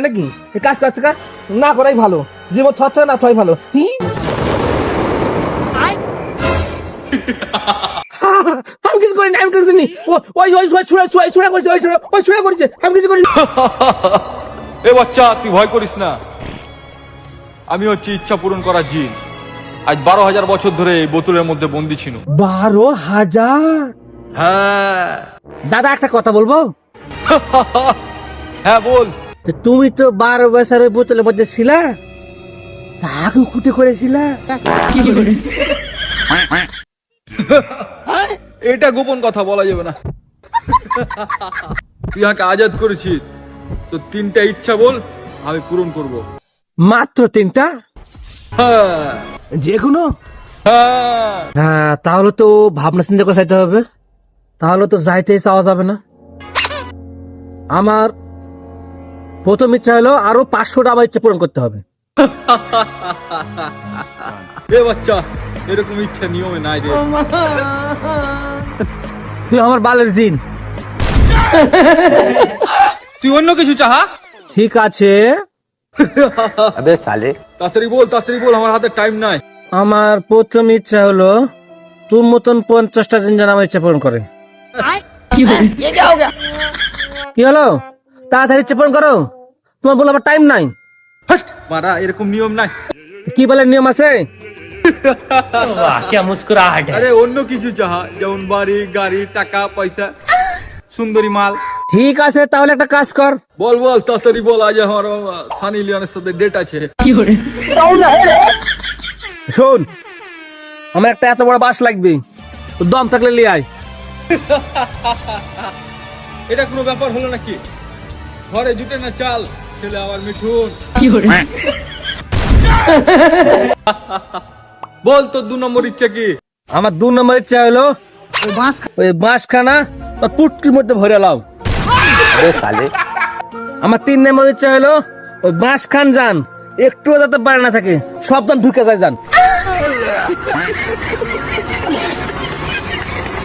নাকি কাজ কাজ না করাই ভালো, জীবন থর না থয় ভালো। আমি কিছু করিনি, আমি কিছু করিনি। ওই ওই ছুড়া করেছে, ওই ছুড়া করেছে, আমি কিছু করিনি। এ বাচ্চা, তুই ভয় করিস না। আমি হচ্ছি ইচ্ছা পূরণ করা জিন। আজ 12,000 বছর ধরে এই বোতলের মধ্যে বন্দি ছিল। 12,000? হ্যাঁ। দাদা একটা কথা বলবো? হ্যাঁ বল। তুমি তো 12 বছরের বোতলের মধ্যে ছিলা, তাকে কুটে করেছিলা। এটা গোপন কথা বলা যাবে না। তুই আমাকে আজাদ করেছিস, তো 3টা ইচ্ছা বল, আমি পূরণ করব। মাত্র 3টা? হ্যাঁ। যে কোনো? হ্যাঁ। হ্যাঁ, তাহলে তো ভাবনা চিন্তা করে চাইতে হবে, তাহলে তো যাইতে চাওয়া যাবে না। আমার প্রথম ইচ্ছা হলো আরো 500টা আমার ইচ্ছা পূরণ করতে হবে। এ বাচ্চা, এরকম ইচ্ছা নিয়মে নাই রে। তুই আমার বালের দিন। তুই অন্য কিছু চাহা। ঠিক আছে, তাড়াতাড়ি বল, আমার হাতে টাইম নাই। আমার প্রথম ইচ্ছা হলো তোর মতন 50টা জিন যেন আমার ইচ্ছা পূরণ করে। কি হলো? তাড়াতাড়ি ইচ্ছা পূরণ করো, তোমার বলে আবার টাইম নাই। হাট, মারা, এরকম নিয়ম নাই। কি বলে নিয়ম আছে? আরে অন্য কিছু চাহা, যেমন বাড়ি, গাড়ি, টাকা পয়সা, সুন্দরী মাল। ঠিক আছে, তাহলে একটা কাজ কর। বল তাড়াতাড়ি বল, আজ আমার সানি লিওনের সাথে ডেট আছে। শোন, আমার একটা এত বড় বাস লাগবে, তো দম থাকলে লিয়ে আয়। এটা কোনো ব্যাপার হলো নাকি? ঘরে জুটে না চাল, ছেলে আবার মিঠুন। বল তোর 2 নম্বর ইচ্ছা কি? আমার 2 নম্বর ইচ্ছা হলো ওই বাঁশখানা পুটকির মধ্যে ভরে লাও। আমার 3 নম্বর ইচ্ছা হলো ওই বাঁশ খান যান একটুও যাতে বাইরে না থাকে, সব যান ঢুকে যায় যান।